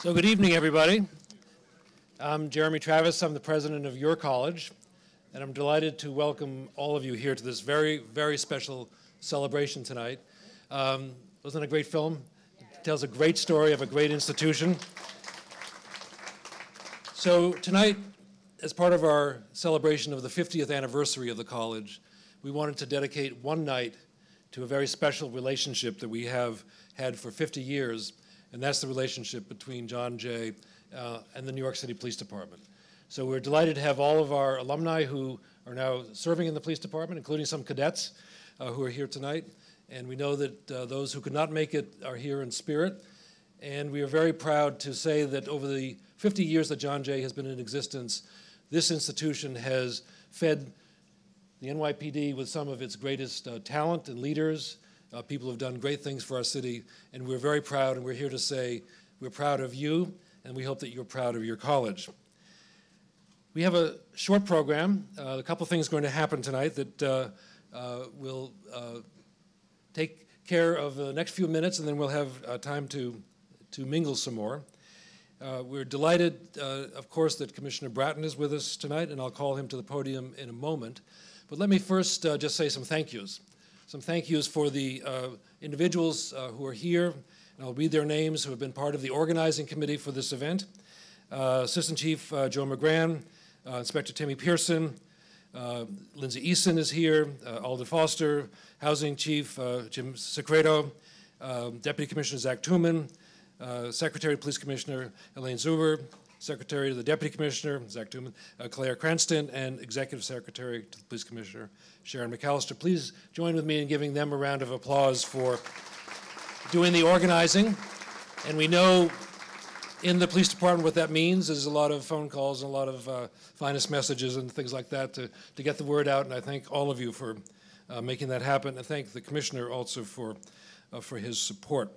So good evening, everybody. I'm Jeremy Travis. I'm the president of your college, and I'm delighted to welcome all of you here to this very, very special celebration tonight. Wasn't it a great film? It tells a great story of a great institution. So tonight, as part of our celebration of the 50th anniversary of the college, we wanted to dedicate one night to a very special relationship that we have had for 50 years, and that's the relationship between John Jay and the New York City Police Department. So we're delighted to have all of our alumni who are now serving in the police department, including some cadets who are here tonight. And we know that those who could not make it are here in spirit. And we are very proud to say that over the 50 years that John Jay has been in existence, this institution has fed the NYPD with some of its greatest talent and leaders. People who have done great things for our city, and we're very proud, and we're here to say we're proud of you, and we hope that you're proud of your college. We have a short program, a couple things going to happen tonight that will take care of the next few minutes, and then we'll have time to mingle some more. We're delighted, of course, that Commissioner Bratton is with us tonight, and I'll call him to the podium in a moment. But let me first just say some thank yous. Some thank yous for the individuals who are here, and I'll read their names, who have been part of the organizing committee for this event. Assistant Chief Joe McGran, Inspector Timmy Pearson, Lindsay Eason is here, Alden Foster, Housing Chief Jim Secreto, Deputy Commissioner Zach Tooman, Secretary of Police Commissioner Elaine Zuber, Secretary to the Deputy Commissioner, Zach Tooman, Claire Cranston, and Executive Secretary to the Police Commissioner, Sharon McAllister. Please join with me in giving them a round of applause for doing the organizing. And we know in the police department what that means is a lot of phone calls and a lot of finest messages and things like that to get the word out. And I thank all of you for making that happen. And thank the Commissioner also for his support.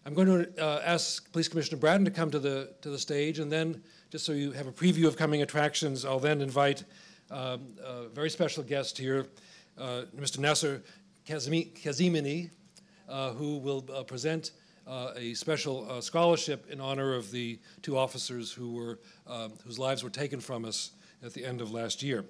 I'm going to ask Police Commissioner Bratton to come to the stage, and then, just so you have a preview of coming attractions, I'll then invite a very special guest here, Mr. Nasser Kazimini, who will present a special scholarship in honor of the two officers whose lives were taken from us at the end of last year.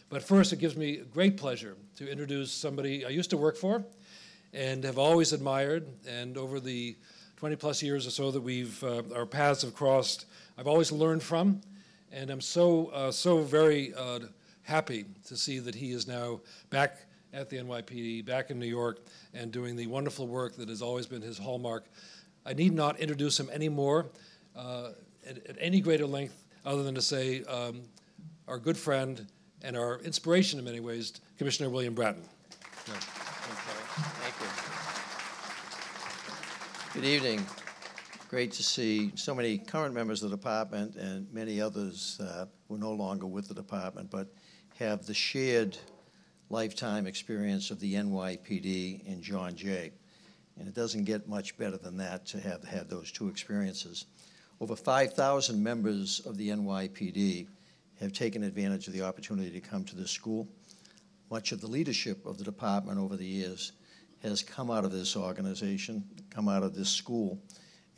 But first, it gives me great pleasure to introduce somebody I used to work for and have always admired, and over the 20-plus years or so that our paths have crossed, I've always learned from, and I'm so very happy to see that he is now back at the NYPD, back in New York, and doing the wonderful work that has always been his hallmark. I need not introduce him anymore at any greater length other than to say our good friend and our inspiration in many ways, Commissioner William Bratton. Yeah. Thank you. Good evening. Great to see so many current members of the department and many others who are no longer with the department, but have the shared lifetime experience of the NYPD and John Jay. And it doesn't get much better than that to have had those two experiences. Over 5,000 members of the NYPD have taken advantage of the opportunity to come to this school. Much of the leadership of the department over the years has come out of this organization, come out of this school,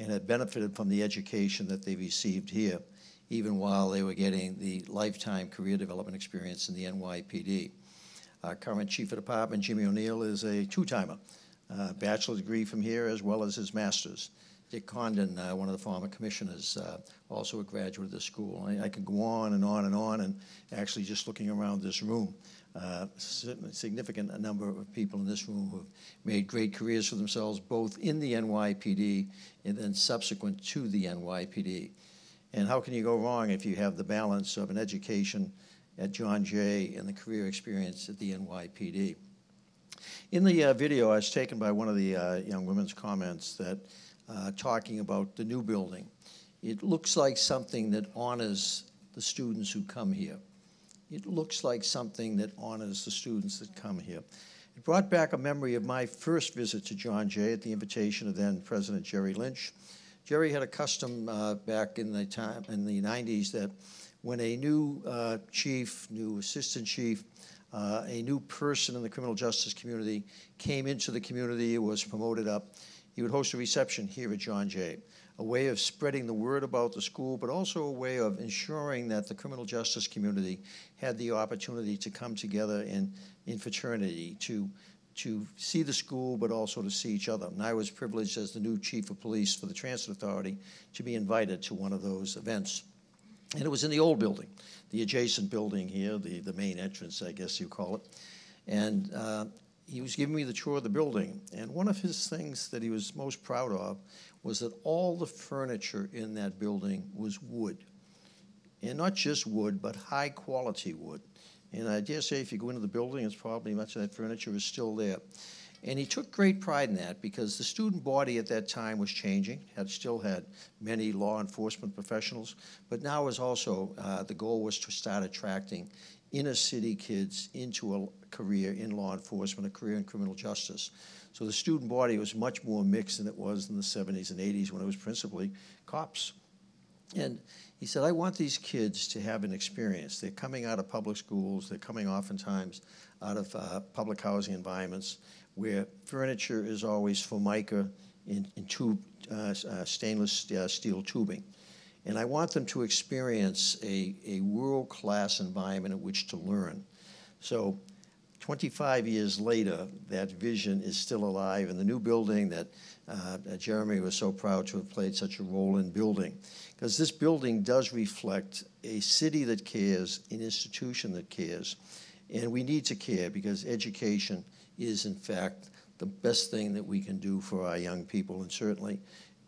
and have benefited from the education that they received here, even while they were getting the lifetime career development experience in the NYPD. Our current chief of department, Jimmy O'Neill, is a two-timer, bachelor's degree from here as well as his master's. Dick Condon, one of the former commissioners, also a graduate of the school. I could go on and on and on, and actually just looking around this room, significant number of people in this room who have made great careers for themselves, both in the NYPD and then subsequent to the NYPD. And how can you go wrong if you have the balance of an education at John Jay and the career experience at the NYPD? In the video, I was taken by one of the young women's comments that talking about the new building. It looks like something that honors the students who come here. It looks like something that honors the students that come here. It brought back a memory of my first visit to John Jay at the invitation of then President Jerry Lynch. Jerry had a custom back in the 90s that when a new chief, new assistant chief, a new person in the criminal justice community came into the community, was promoted up, he would host a reception here at John Jay. a way of spreading the word about the school, but also a way of ensuring that the criminal justice community had the opportunity to come together in fraternity, to see the school, but also to see each other. And I was privileged as the new chief of police for the Transit Authority to be invited to one of those events. And it was in the old building, the adjacent building here, the main entrance, I guess you call it. And he was giving me the tour of the building. And one of his things that he was most proud of was that all the furniture in that building was wood. And not just wood, but high quality wood. And I dare say if you go into the building, it's probably much of that furniture is still there. And he took great pride in that because the student body at that time was changing, still had many law enforcement professionals, but now was also, the goal was to start attracting inner city kids into a career in law enforcement, a career in criminal justice. So the student body was much more mixed than it was in the 70s and 80s when it was principally cops. And he said, I want these kids to have an experience. They're coming out of public schools. They're coming oftentimes out of public housing environments where furniture is always Formica in stainless steel tubing. And I want them to experience a world-class environment in which to learn. So 25 years later, that vision is still alive in the new building that Jeremy was so proud to have played such a role in building. Because this building does reflect a city that cares, an institution that cares, and we need to care because education is, in fact, the best thing that we can do for our young people. And certainly,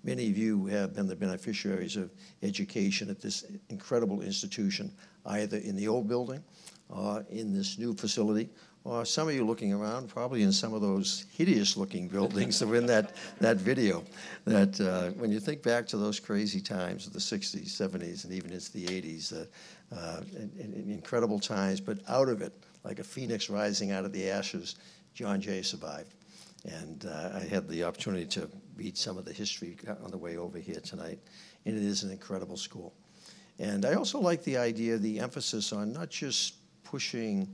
many of you have been the beneficiaries of education at this incredible institution, either in the old building or in this new facility, or some of you looking around, probably in some of those hideous-looking buildings that were in that video. That when you think back to those crazy times of the 60s, 70s, and even into the 80s, incredible times, but out of it, like a phoenix rising out of the ashes, John Jay survived. And I had the opportunity to read some of the history on the way over here tonight, and it is an incredible school. And I also like the idea, the emphasis on not just pushing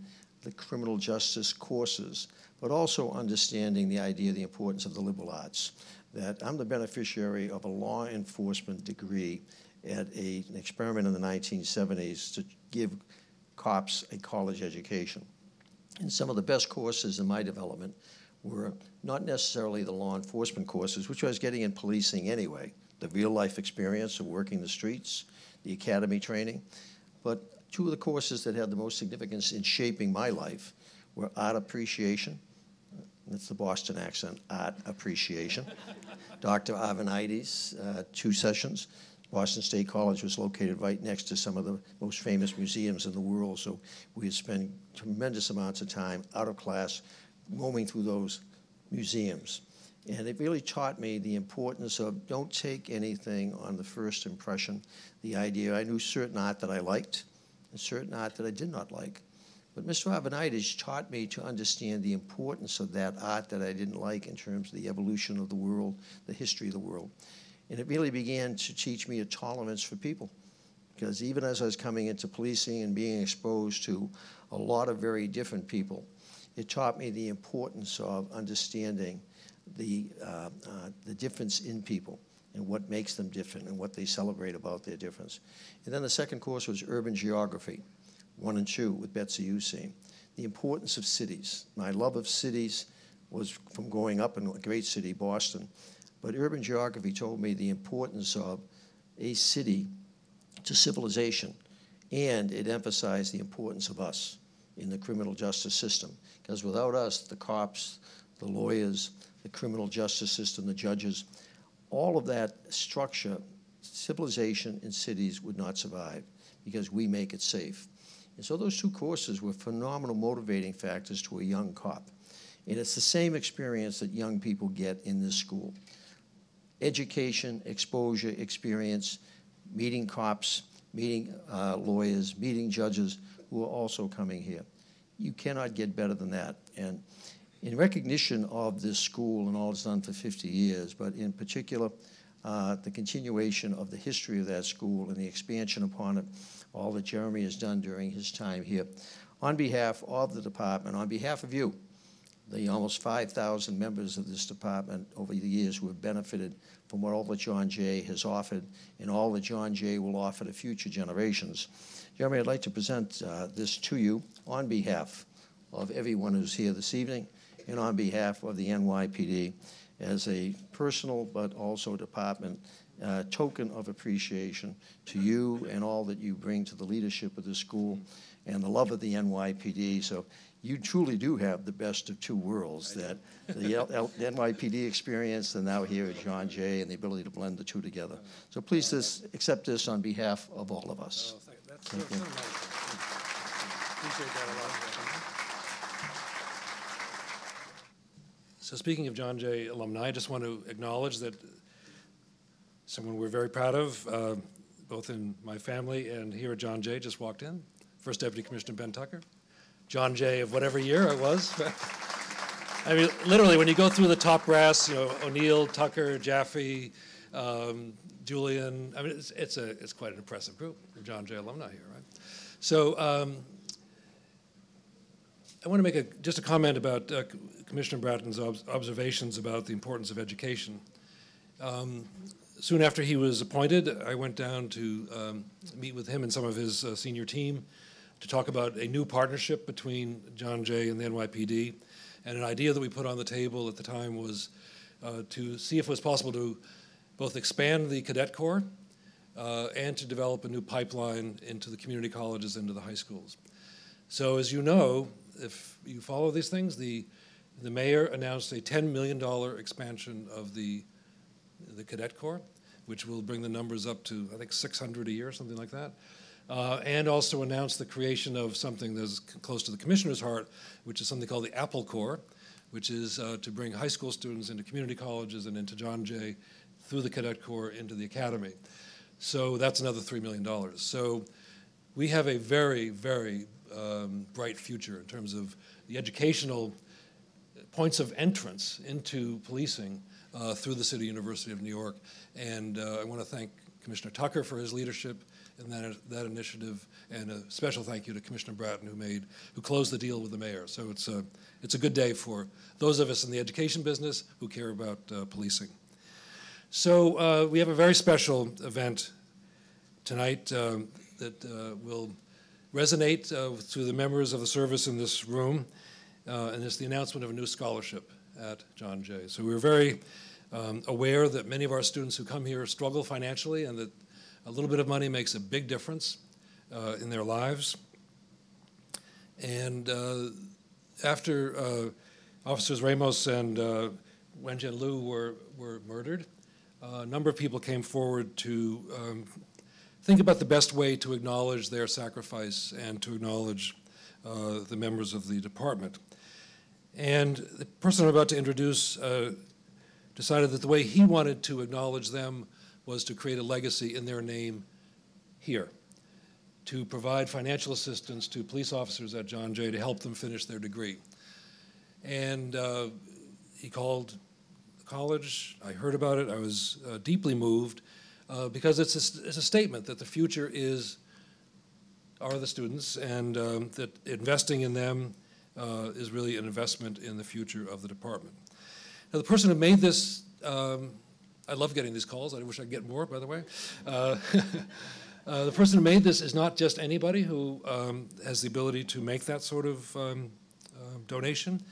the criminal justice courses, but also understanding the idea, the importance of the liberal arts. That I'm the beneficiary of a law enforcement degree at an experiment in the 1970s to give cops a college education. And some of the best courses in my development were not necessarily the law enforcement courses, which I was getting in policing anyway, the real-life experience of working the streets, the academy training, but two of the courses that had the most significance in shaping my life were art appreciation. That's the Boston accent, art appreciation. Dr. Arvanites, 2 sessions. Boston State College was located right next to some of the most famous museums in the world, so we had spent tremendous amounts of time out of class roaming through those museums. And it really taught me the importance of don't take anything on the first impression. The idea, I knew certain art that I liked and certain art that I did not like. But Mr. Arvanites taught me to understand the importance of that art that I didn't like in terms of the evolution of the world, the history of the world. And it really began to teach me a tolerance for people. Because even as I was coming into policing and being exposed to a lot of very different people, it taught me the importance of understanding the difference in people and what makes them different and what they celebrate about their difference. And then the second course was urban geography, 1 and 2 with Betsy Usine. The importance of cities. My love of cities was from growing up in a great city, Boston. But urban geography told me the importance of a city to civilization, and it emphasized the importance of us in the criminal justice system. Because without us, the cops, the lawyers, the criminal justice system, the judges, all of that structure, civilization in cities would not survive because we make it safe. And so those 2 courses were phenomenal motivating factors to a young cop. And it's the same experience that young people get in this school. Education, exposure, experience, meeting cops, meeting lawyers, meeting judges who are also coming here. You cannot get better than that. And in recognition of this school and all it's done for 50 years, but in particular, the continuation of the history of that school and the expansion upon it, all that Jeremy has done during his time here, on behalf of the department, on behalf of you, the almost 5,000 members of this department over the years who have benefited from what all that John Jay has offered and all that John Jay will offer to future generations. Jeremy, I'd like to present this to you on behalf of everyone who's here this evening and on behalf of the NYPD as a personal but also department token of appreciation to you and all that you bring to the leadership of the school and the love of the NYPD. So you truly do have the best of two worlds, that the NYPD experience and now here at John Jay and the ability to blend the two together. So please accept this on behalf of all of us. That's so nice. Appreciate that a lot. So speaking of John Jay alumni, I just want to acknowledge that someone we're very proud of, both in my family and here at John Jay, just walked in. First Deputy Commissioner Ben Tucker. John Jay of whatever year it was. I mean, literally, when you go through the top brass, you know, O'Neill, Tucker, Jaffe, Julian, I mean, it's quite an impressive group of John Jay alumni here, right? So I want to make just a comment about Commissioner Bratton's observations about the importance of education. Soon after he was appointed, I went down to meet with him and some of his senior team to talk about a new partnership between John Jay and the NYPD. And an idea that we put on the table at the time was to see if it was possible to both expand the cadet corps and to develop a new pipeline into the community colleges, into the high schools. So as you know, if you follow these things, the mayor announced a $10 million expansion of the cadet corps, which will bring the numbers up to, I think, 600 a year, something like that. And also announced the creation of something that's close to the commissioner's heart, which is something called the Apple Corps, which is to bring high school students into community colleges and into John Jay through the cadet corps into the academy. So that's another $3 million. So we have a very, very bright future in terms of the educational points of entrance into policing through the City University of New York. And I want to thank Commissioner Tucker for his leadership in that initiative, and a special thank you to Commissioner Bratton who closed the deal with the mayor. So it's a good day for those of us in the education business who care about policing. So we have a very special event tonight that will resonate to the members of the service in this room, and it's the announcement of a new scholarship at John Jay. So we're very aware that many of our students who come here struggle financially, and that a little bit of money makes a big difference in their lives. And after Officers Ramos and Wenjian Liu were murdered, a number of people came forward to think about the best way to acknowledge their sacrifice and to acknowledge the members of the department. And the person I'm about to introduce decided that the way he wanted to acknowledge them was to create a legacy in their name here, to provide financial assistance to police officers at John Jay to help them finish their degree. And he called the college. I heard about it. I was deeply moved because it's a statement that the future are the students, and that investing in them is really an investment in the future of the department. Now, the person who made this, I love getting these calls. I wish I could get more, by the way. The person who made this is not just anybody who has the ability to make that sort of donation,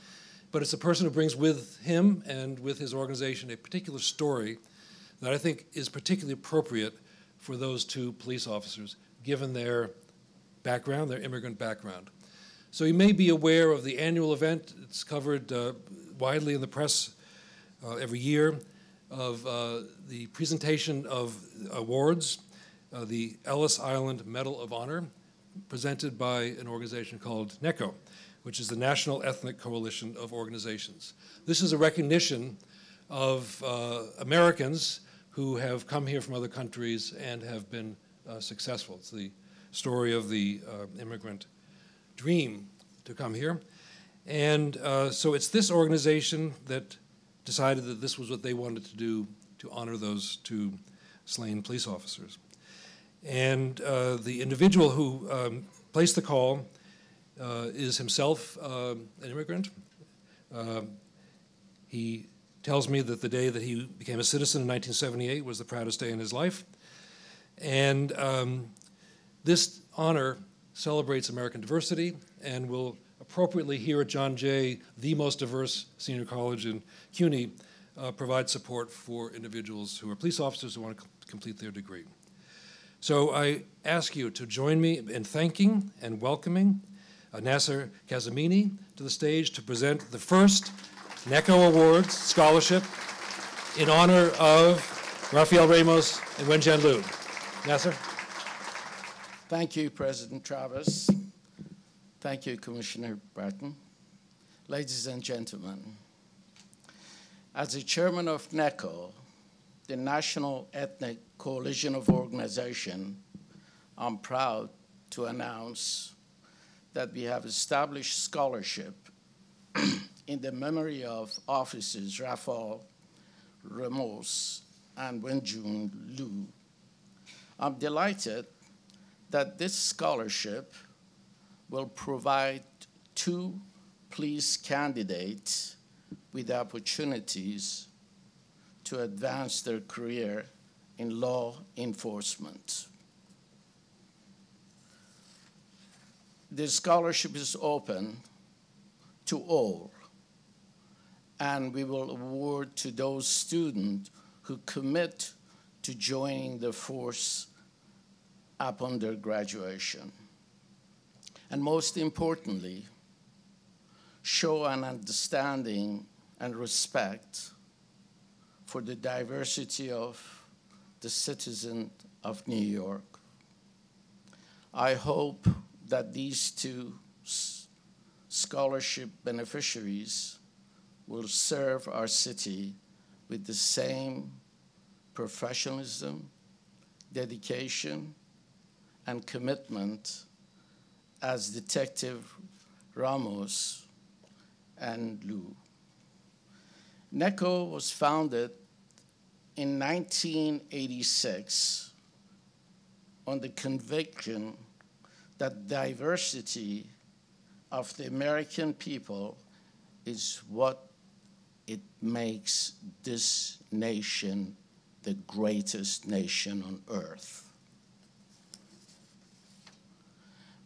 but it's a person who brings with him and with his organization a particular story that I think is particularly appropriate for those two police officers, given their background, their immigrant background. So you may be aware of the annual event. It's covered widely in the press every year, of the presentation of awards, the Ellis Island Medal of Honor, presented by an organization called NECO, which is the National Ethnic Coalition of Organizations. This is a recognition of Americans who have come here from other countries and have been successful. It's the story of the immigrant dream to come here. And so it's this organization that decided that this was what they wanted to do to honor those two slain police officers. And the individual who placed the call is himself an immigrant, He tells me that the day that he became a citizen in 1978 was the proudest day in his life. And this honor celebrates American diversity and will appropriately here at John Jay, the most diverse senior college in CUNY, provide support for individuals who are police officers who want to complete their degree. So I ask you to join me in thanking and welcoming Nasser Kazemini to the stage to present the first NECO Awards Scholarship in honor of Rafael Ramos and Wenjian Liu. Nasser? Thank you, President Travis. Thank you, Commissioner Bratton. Ladies and gentlemen, as the chairman of NECO, the National Ethnic Coalition of Organizations, I'm proud to announce that we have established scholarship in the memory of officers Rafael Ramos and Wenjian Liu. I'm delighted that this scholarship will provide 2 police candidates with opportunities to advance their career in law enforcement. This scholarship is open to all, and we will award to those students who commit to joining the force upon their graduation. And most importantly, show an understanding and respect for the diversity of the citizens of New York. I hope that these 2 scholarship beneficiaries will serve our city with the same professionalism, dedication, and commitment as Detective Ramos and Liu. NECO was founded in 1986 on the conviction that diversity of the American people is what it makes this nation the greatest nation on earth.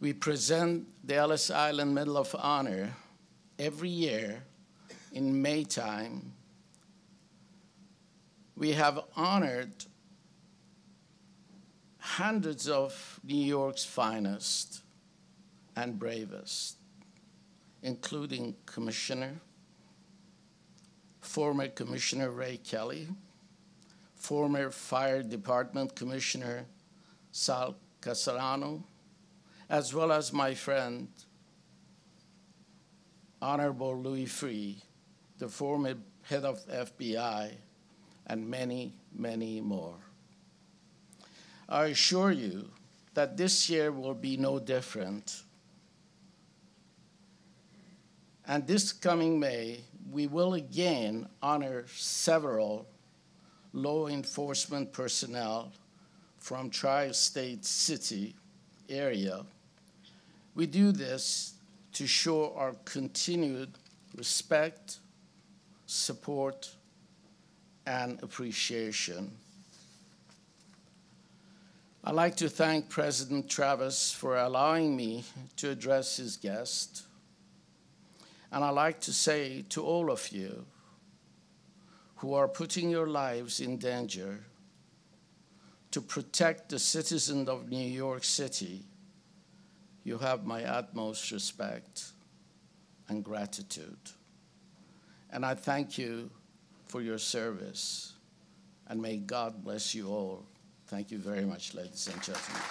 We present the Ellis Island Medal of Honor every year in May time. We have honored hundreds of New York's finest and bravest, including former Commissioner Ray Kelly, former Fire Department Commissioner Sal Casarano, as well as my friend, Honorable Louis Freeh, the former head of FBI, and many, many more. I assure you that this year will be no different. And this coming May, we will again honor several law enforcement personnel from tri-state city area. We do this to show our continued respect, support, and appreciation. I'd like to thank President Travis for allowing me to address his guest. And I'd like to say to all of you who are putting your lives in danger to protect the citizens of New York City, you have my utmost respect and gratitude. And I thank you for your service, and may God bless you all. Thank you very much, ladies and gentlemen.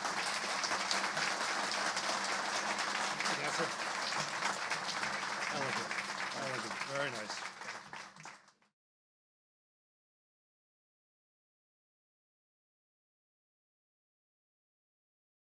I like it. Very nice.